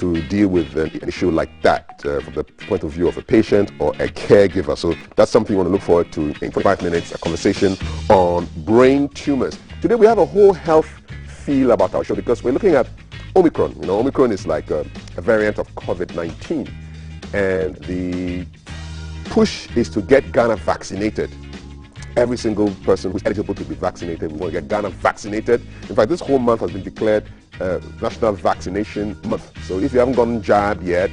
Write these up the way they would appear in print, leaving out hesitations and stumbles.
to deal with an issue like that from the point of view of a patient or a caregiver. So that's something you want to look forward to in 45 minutes, a conversation on brain tumors. Today we have a whole health feel about our show because we're looking at Omicron. You know, Omicron is like a variant of COVID-19, and the push is to get Ghana vaccinated. Every single person who's eligible to be vaccinated, we want to get Ghana vaccinated. In fact, this whole month has been declared National Vaccination Month. So if you haven't gotten jabbed yet,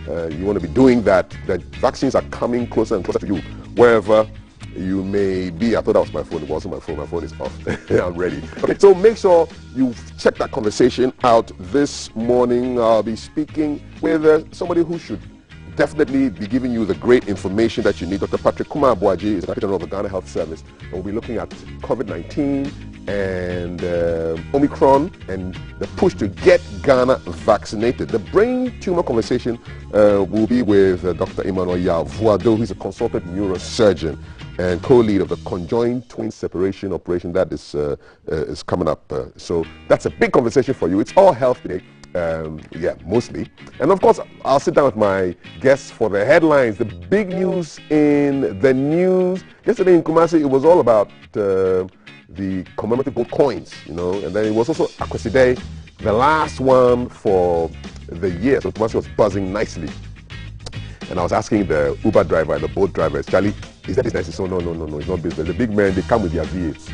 you want to be doing that. The vaccines are coming closer and closer to you, wherever you may be. I thought that was my phone. It wasn't my phone. My phone is off. I'm ready. Okay, so make sure you check that conversation out this morning. I'll be speaking with somebody who should definitely be giving you the great information that you need. Dr. Patrick Kumar Boaji is the Director General of the Ghana Health Service. And we'll be looking at COVID-19 and Omicron and the push to get Ghana vaccinated. The brain tumor conversation will be with Dr. Emmanuel Vuado, who's a consultant neurosurgeon and co-lead of the conjoined twin separation operation that is coming up. So that's a big conversation for you. It's all health today. Yeah, mostly. And of course, I'll sit down with my guests for the headlines, the big news in the news. Yesterday in Kumasi, it was all about the commemorative gold coins, you know, and then it was also Akwesi Day, the last one for the year. So Kumasi was buzzing nicely. And I was asking the Uber driver and the boat drivers, Charlie, is that business? So no, it's not business. The big men, they come with their V8s.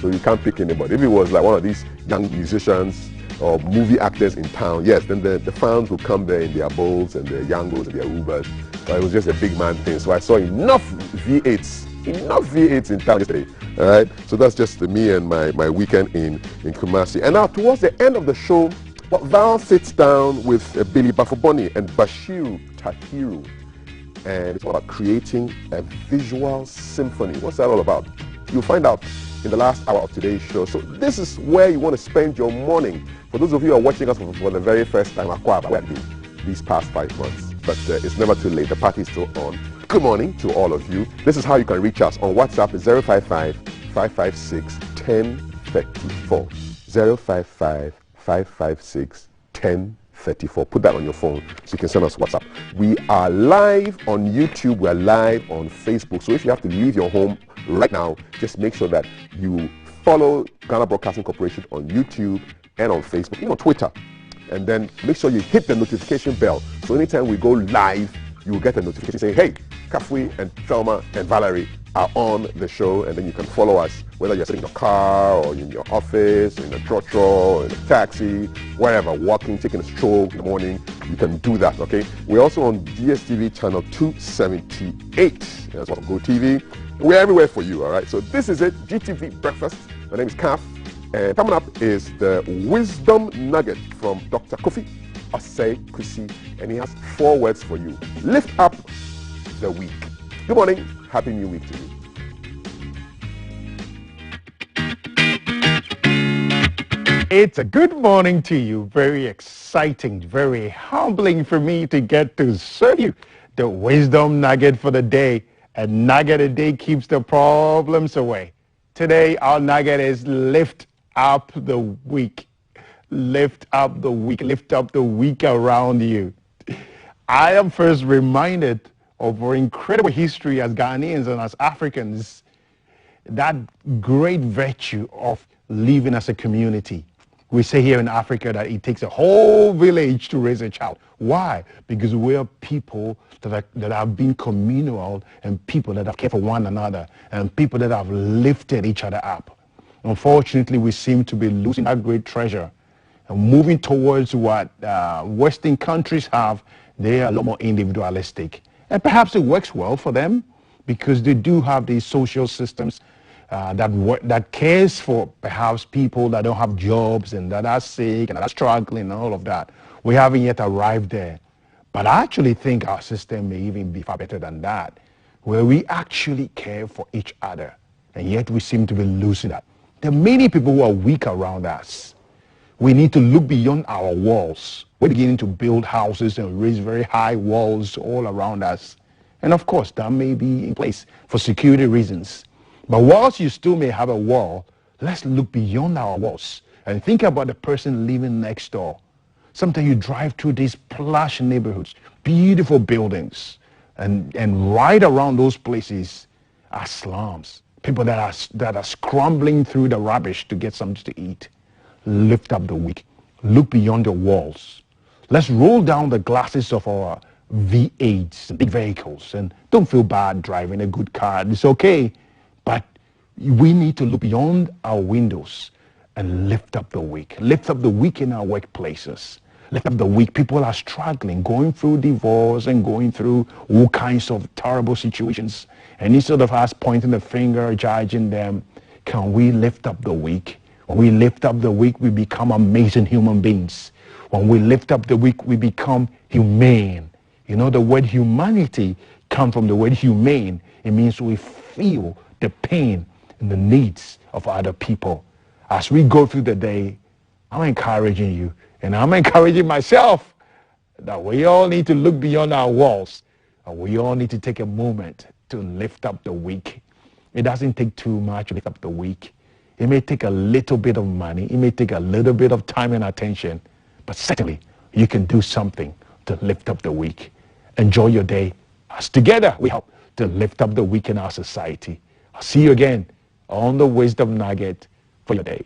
So you can't pick anybody. If it was like one of these young musicians or movie actors in town, yes, then the fans will come there in their Bolts and their Yangos and their Ubers. But it was just a big man thing. So I saw enough V8s in town yesterday. All right, so that's just me and my weekend in Kumasi. And now towards the end of the show, Val sits down with Billy Bafoboni and Bashiru Tahiru, and it's all about creating a visual symphony. What's that all about? You'll find out in the last hour of today's show. So this is where you want to spend your morning. For those of you who are watching us for the very first time, Akwaba, where have been these past 5 months? But it's never too late. The party is still on. Good morning to all of you. This is how you can reach us on WhatsApp. It's 055-556-1034. 055-556-1034. Put that on your phone so you can send us WhatsApp. We are live on YouTube. We are live on Facebook. So if you have to leave your home right now, just make sure that you follow Ghana Broadcasting Corporation on YouTube and on Facebook, even on Twitter. And then make sure you hit the notification bell. So anytime we go live, you will get a notification saying, hey, Kafui and Thelma and Valerie are on the show. And then you can follow us, whether you're sitting in your car or in your office, in a trotro, or in a taxi, wherever, walking, taking a stroll in the morning, you can do that, okay? We're also on DSTV channel 278, as well as GoTV. We're everywhere for you, all right? So this is it, GTV Breakfast. My name is Kaf. And coming up is the Wisdom Nugget from Dr. Kofi Osei Kusi, and he has 4 words for you. Lift up the week. Good morning. Happy New Week to you. It's a good morning to you. Very exciting, very humbling for me to get to serve you the Wisdom Nugget for the day. A nugget a day keeps the problems away. Today, our nugget is lift up the week. Lift up the week. Lift up the week around you. I am first reminded of our incredible history as Ghanaians and as Africans, that great virtue of living as a community. We say here in Africa that it takes a whole village to raise a child. Why? Because we are people that have been communal, and people that have cared for one another, and people that have lifted each other up. Unfortunately, we seem to be losing that great treasure and moving towards what Western countries have. They are a lot more individualistic. And perhaps it works well for them because they do have these social systems that cares for perhaps people that don't have jobs and that are sick and that are struggling and all of that. We haven't yet arrived there. But I actually think our system may even be far better than that, where we actually care for each other. And yet we seem to be losing that. There are many people who are weak around us. We need to look beyond our walls. We're beginning to build houses and raise very high walls all around us. And of course, that may be in place for security reasons. But whilst you still may have a wall, let's look beyond our walls and think about the person living next door. Sometimes you drive through these plush neighborhoods, beautiful buildings, and right around those places are slums. People that are scrambling through the rubbish to get something to eat. Lift up the weak. Look beyond the walls. Let's roll down the glasses of our V8s, big vehicles, and don't feel bad driving a good car. It's okay, but we need to look beyond our windows and lift up the weak. Lift up the weak in our workplaces. Lift up the weak. People are struggling, going through divorce and going through all kinds of terrible situations. And instead of us pointing the finger, judging them, can we lift up the weak? When we lift up the weak, we become amazing human beings. When we lift up the weak, we become humane. You know, the word humanity comes from the word humane. It means we feel the pain and the needs of other people. As we go through the day, I'm encouraging you, and I'm encouraging myself, that we all need to look beyond our walls, and we all need to take a moment to lift up the weak. It doesn't take too much to lift up the weak. It may take a little bit of money. It may take a little bit of time and attention, but certainly you can do something to lift up the weak. Enjoy your day, as together we help to lift up the weak in our society. I'll see you again on the Wisdom Nugget for your day.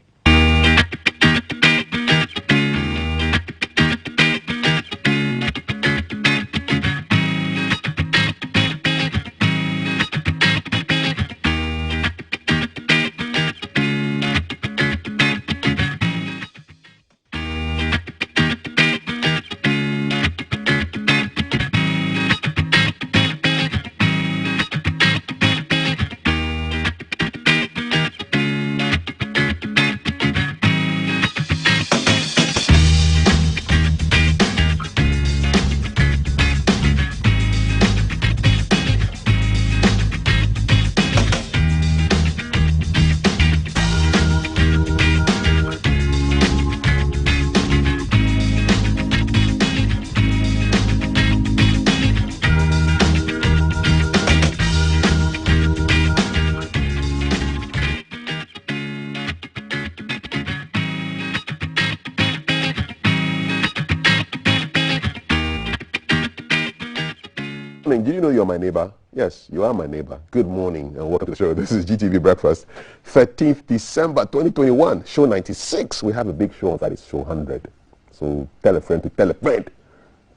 Do you know you're my neighbor? Yes, you are my neighbor. Good morning and welcome to the show. This is GTV Breakfast, 13th December 2021, show 96. We have a big show, that is show 100. So tell a friend to tell a friend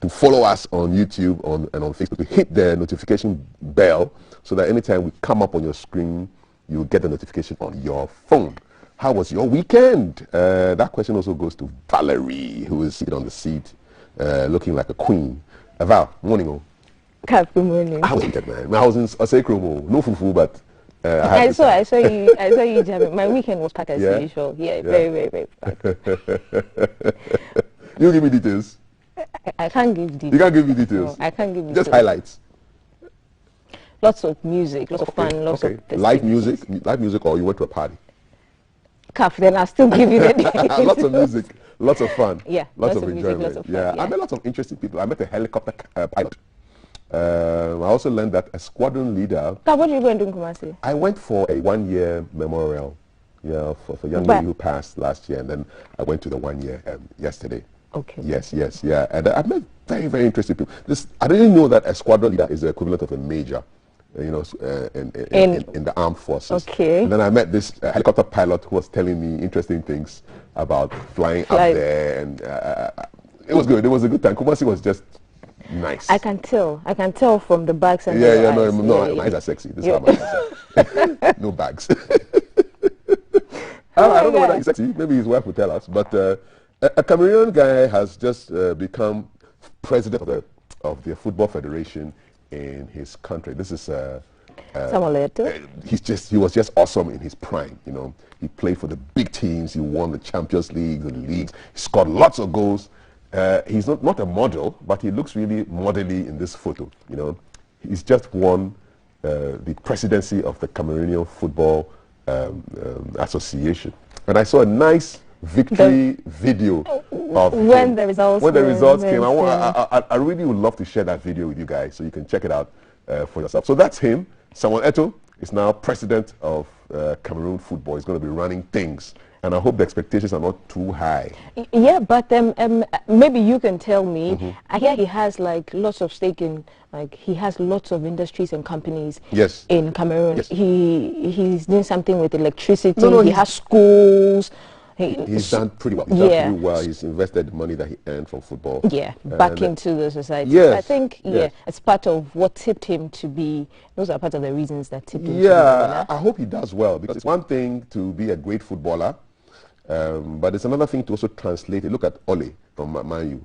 to follow us on YouTube and on Facebook, to hit the notification bell so that anytime we come up on your screen, you'll get the notification on your phone. How was your weekend? That question also goes to Valerie, who is seated on the seat, looking like a queen. Val, morning. Oh. Good morning. How was it, man? I was in Osekromo, no fufu, but I saw you jamming. My weekend was packed as usual. Yeah, very packed. You give me details. I can't give details. You can't give me details. No, I can't give details. Just highlights. Lots of music, lots of fun, lots of live music, or you went to a party? Then I'll still give you the details. Lots of music, lots of fun. Yeah, lots of enjoyment. Music, lots of fun, yeah. I met lots of interesting people. I met a helicopter pilot. I also learned that a squadron leader... What did you go and do in Kumasi? I went for a one-year memorial, for a young lady who passed last year, and then I went to the 1 year yesterday. Okay. Yes, yeah. And I met very, very interesting people. I didn't know that a squadron leader is the equivalent of a major, in the armed forces. Okay. And then I met this helicopter pilot who was telling me interesting things about flying up there, and it was good. It was a good time. Kumasi was just nice. I can tell from the bags and my eyes are sexy. This is how my eyes are. No bags. I don't know whether he's sexy. Maybe his wife will tell us. But a Cameroonian guy has just become president of the Football Federation in his country. This is Samuel Eto'o. He was just awesome in his prime. You know, he played for the big teams. He won the Champions League and leagues. He scored lots of goals. He's not a model, but he looks really modelly in this photo. You know, he's just won the presidency of the Cameroonian Football Association, and I saw a nice victory video of when the results came. I really would love to share that video with you guys so you can check it out for yourself. So that's him. Samuel Eto'o is now president of Cameroon football. He's going to be running things And I hope the expectations are not too high. Yeah, but maybe you can tell me. I hear he has like lots of stake in, like he has lots of industries and companies. Yes. In Cameroon. Yes. He's doing something with electricity. No, he has schools. He's done pretty well. He's done pretty well. He's invested the money that he earned from football. Yeah, back into the society. Yes. I think, it's part of what tipped him to be, those are part of the reasons that tipped him to be. Yeah, I hope he does well, because it's one thing to be a great footballer, but it's another thing to also translate it. Look at Ole from Man U.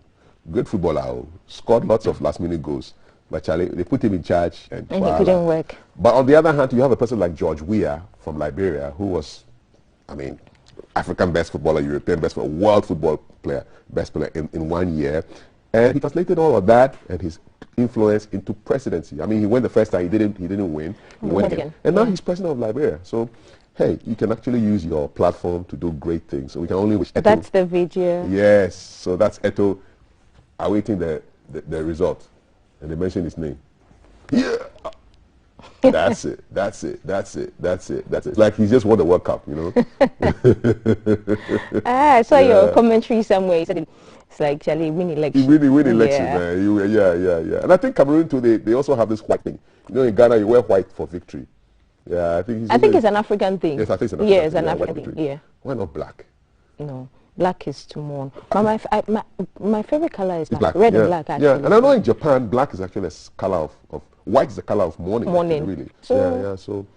Great footballer, scored lots of last-minute goals. But Charlie, they put him in charge. And he couldn't work. But on the other hand, you have a person like George Weah from Liberia, who was, I mean, African best footballer, European best footballer, world football player, best player in 1 year. And he translated all of that and his influence into presidency. I mean, he went the first time, he didn't win. He went again. And now he's president of Liberia. So, hey, you can actually use your platform to do great things. So we can only wish Eto. That's the video. Yes. So that's Eto awaiting the result. And they mentioned his name. Yeah. That's it. That's it. That's it. That's it. That's it. It's like he just won the World Cup, you know. I saw your commentary somewhere. You said it's like Charlie win election. You really win election, man. Yeah. And I think Cameroon too. They also have this white thing. You know, in Ghana you wear white for victory. Yeah, I think it's an African thing. Yes, I think it's an African thing. Yeah, it's an African thing. Yeah. Why not black? No. Black is to mourn. My favorite color is black. Red and black, actually. Yeah, and I know in Japan, black is actually a color of white is the color of mourning. Mourning. Actually, really. So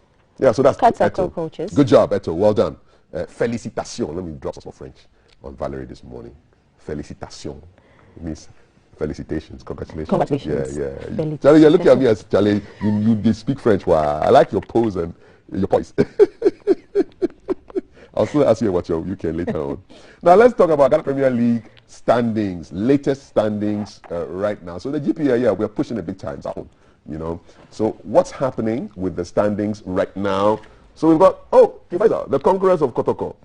So that's Eto. Coaches. Good job, Eto. Well done. Félicitations. Let me drop some French on Valerie this morning. Félicitations. It means felicitations. Congratulations. Congratulations. Yeah. Charlie, you're looking at me as Charlie. You speak French. Wow. I like your pose and your voice. I'll still ask you about your UK later on. Now let's talk about Ghana Premier League standings, latest standings right now. So the GPA, we're pushing a big time down, you know. So what's happening with the standings right now? So we've got, the Conquerors of Kotoko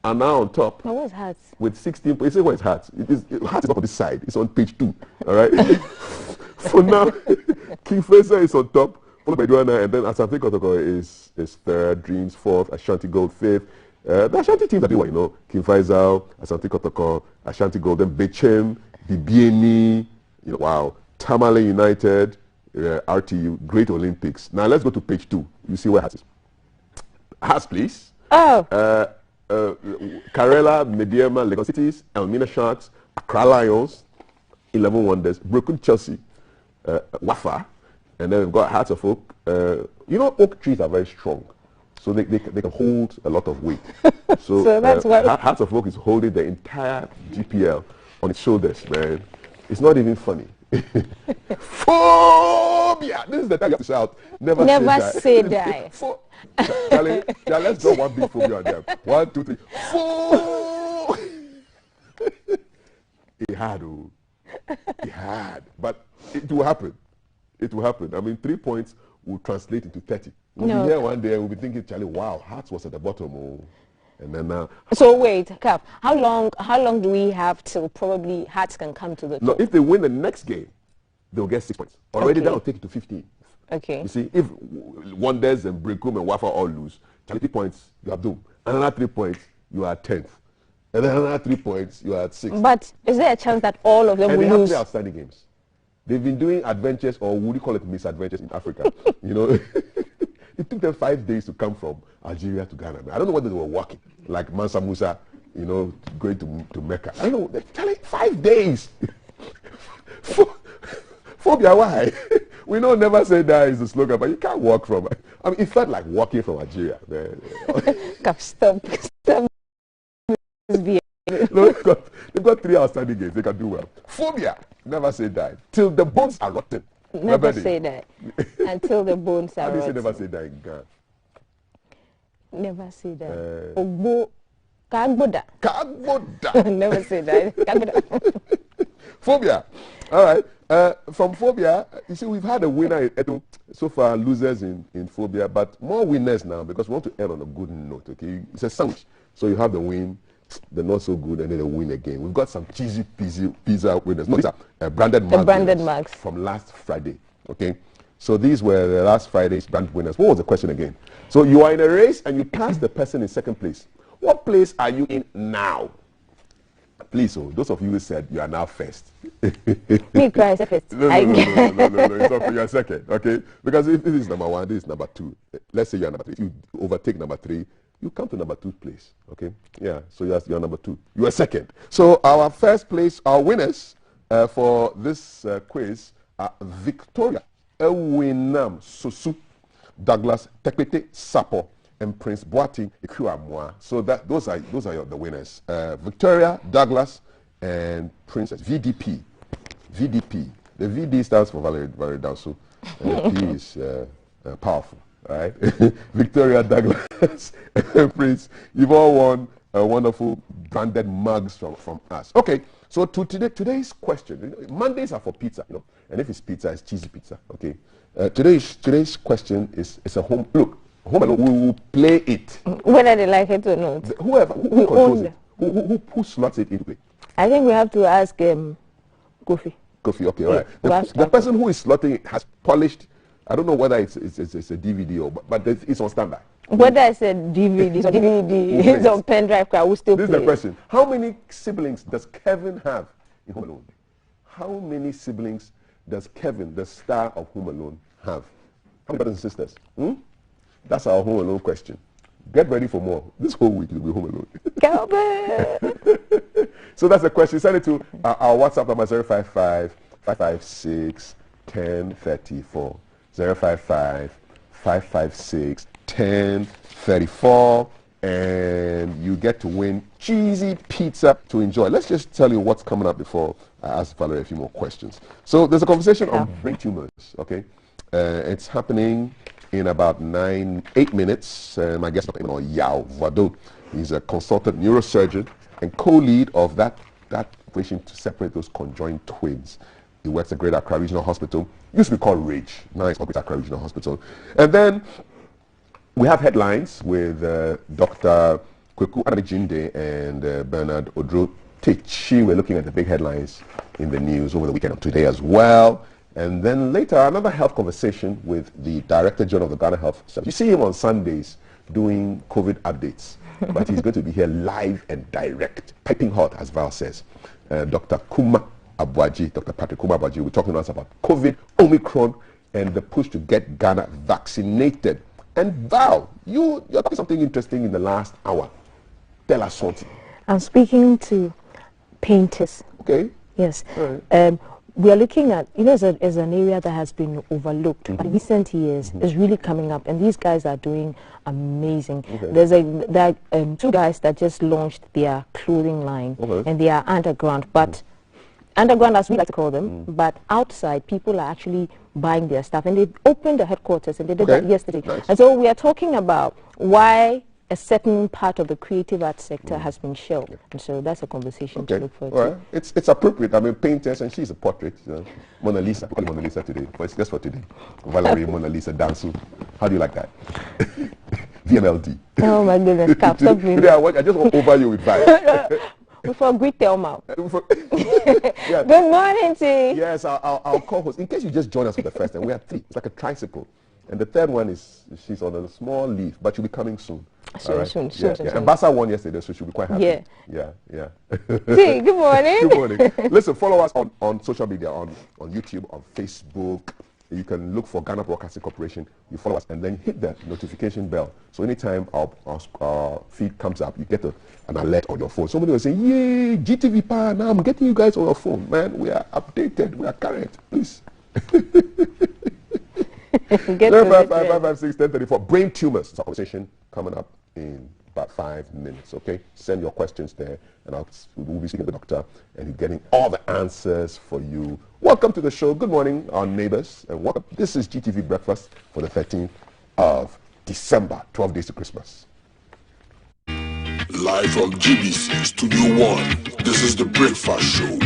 are now on top. Now where's Hearts? With 16 points. You say where's Hearts? Hearts is up on this side. It's on page 2, all right? For now, King Fraser is on top, followed by Duana, and then Asante Kotoko is 3rd, Dreams 4th, Ashanti Gold 5th. The Ashanti teams are doing well, you know. King Faisal, Asante Kotoko, Ashanti Golden, Bechem, Bibieni, Tamale United, RTU, Great Olympics. Now let's go to page 2. You see where Hearts is. Hearts, please. Karela, Mediema, Lagos Cities, Elmina Sharks, Accra Lions, 11 Wonders, Broken Chelsea, Wafa, and then we've got Hearts of Oak. Oak trees are very strong. So they can hold a lot of weight. So that's what Hearts of Oak is holding the entire GPL on its shoulders, man. It's not even funny. Phobia! This is the time you have to shout. Never say die. Charlie, let's draw one big phobia on them. 1, 2, 3. It had. But it will happen. It will happen. I mean, 3 points will translate into 30. We'll be here one day and we'll be thinking, Charlie, wow, Hearts was at the bottom. And then now. So wait, Cap, how long do we have till probably Hearts can come to the top? No, if they win the next game, they'll get 6 points. Already that will take it to 15. Okay. You see, if Wonders and Breakum and Wafa all lose, 3 points, you are doomed. Another 3 points, you are 10th. And then another 3 points, you are at 6th. But is there a chance that all of them will lose? And they have 3 outstanding games. They've been doing adventures, or would you call it misadventures, in Africa? It took them 5 days to come from Algeria to Ghana. I don't know whether they were walking, like Mansa Musa, going to Mecca. I don't know. Charlie, 5 days. Phobia, why? We know never say die is the slogan, but you can't walk from. I mean, it felt like walking from Algeria. Stop. No, they've got 3 outstanding games. They can do well. Phobia, never say die. Till the bones are rotten. Never say that. Until the bones are rotten. How do you say never say die in Ghana? Never say that. Kagboda. Never say that. Kagboda. Phobia. All right. From Phobia, you see, we've had a winner so far, losers in Phobia, but more winners now because we want to end on a good note. Okay, it's a sandwich. So you have the win, the not so good, and then the win again. We've got some cheesy pizza winners. No, these are branded marks from last Friday. Okay, so these were the last Friday's brand winners. What was the question again? So you are in a race and you pass the person in second place. What place are you in now? Please, those of you who said you are now first. Me cry first. No, it's okay, you're second, okay? Because if this is number 1, this is number 2. Let's say you're number 3. If you overtake number 3, you come to number 2 place, okay? Yeah, so you're number 2. You are second. So our first place, our winners for this quiz are Victoria Ewinam Sosu, Douglas Tekpete Sapo, and Prince Boating Ikuamwa. So those are the winners. Victoria, Douglas, and Princess VDP. VDP. The VD stands for Valerie Dawson. P is powerful. All right. Victoria, Douglas, and Prince. You've all won wonderful branded mugs from us. Okay. So today's question. Mondays are for pizza, and if it's pizza, it's cheesy pizza. Okay. Today's question is a home look. Home Alone, we will play it. Whether they like it or not. Who controls it? Who slots it into play? I think we have to ask Kofi. Kofi, okay, all right. The person who is slotting it has polished. I don't know whether it's a DVD but it's on standby. Whether it's a DVD, it's on pen drive, I will still play. This is the question. How many siblings does Kevin have in Home Alone? How many siblings does Kevin, the star of Home Alone, have? How many brothers and sisters? That's our Home Alone question. Get ready for more. This whole week you'll be Home Alone. So that's the question. Send it to our WhatsApp number 055-556-1034. 055-556-1034. And you get to win cheesy pizza to enjoy. Let's just tell you what's coming up before I ask Valerie a few more questions. So there's a conversation on brain tumors, okay? It's happening in about 8 minutes. My guest, Dr. Yao Vado, he's a consultant neurosurgeon and co-lead of that operation to separate those conjoined twins. He works at Greater Accra Regional Hospital. Used to be called RAGE. Now it's called Greater Accra Regional Hospital. And then we have headlines with Dr. Kweku Adejinde and Bernard Odro Techi. We're looking at the big headlines in the news over the weekend and today as well. And then later, another health conversation with the Director General of the Ghana Health Service. You see him on Sundays doing COVID updates, but he's going to be here live and direct, piping hot, as Val says. Dr. Kuma Abuaji, Dr. Patrick Kuma Abuaji, will be talking to us about COVID, Omicron, and the push to get Ghana vaccinated. And Val, you're talking something interesting in the last hour. Tell us something. I'm speaking to painters. Okay. Yes. All right. We are looking at, as an area that has been overlooked, but in recent years is really coming up, and these guys are doing amazing. Okay. There are 2 guys that just launched their clothing line, and they are underground, but underground, as we like to call them, but outside, people are actually buying their stuff, and they opened the headquarters, and they did that yesterday. Nice. And so we are talking about why a certain part of the creative arts sector has been shelved. And so that's a conversation to look forward to. It's appropriate. I mean, painters, and she's a portrait. Mona Lisa. We call Mona Lisa today, but it's just for today. Valerie, Mona Lisa, Dansu. How do you like that? VMLD. Oh my goodness, Cap, stop me. Today I just want over you with vibes. Before greet Thelma. Yeah. Good morning, T. Yes, our co-host. In case you just joined us for the first time, we have 3. It's like a tricycle. And the third one she's on a small leaf, but she'll be coming soon. Soon. And Bassa won yesterday, so she'll be quite happy. Yeah. See, good morning. Good morning. Listen, follow us on social media, on YouTube, on Facebook. You can look for Ghana Broadcasting Corporation. You follow us and then hit the notification bell. So anytime our feed comes up, you get an alert on your phone. Somebody will say, yay, GTV Power, now I'm getting you guys on your phone. Man, we are updated, we are current. Please. 055-556-1034. Brain tumors. It's a conversation coming up in about 5 minutes, okay? Send your questions there, and we'll be speaking to the doctor, and he's getting all the answers for you. Welcome to the show. Good morning, our neighbors, and welcome. This is GTV Breakfast for the 13th of December, 12 days to Christmas. Live from GBC Studio 1, this is the Breakfast Show.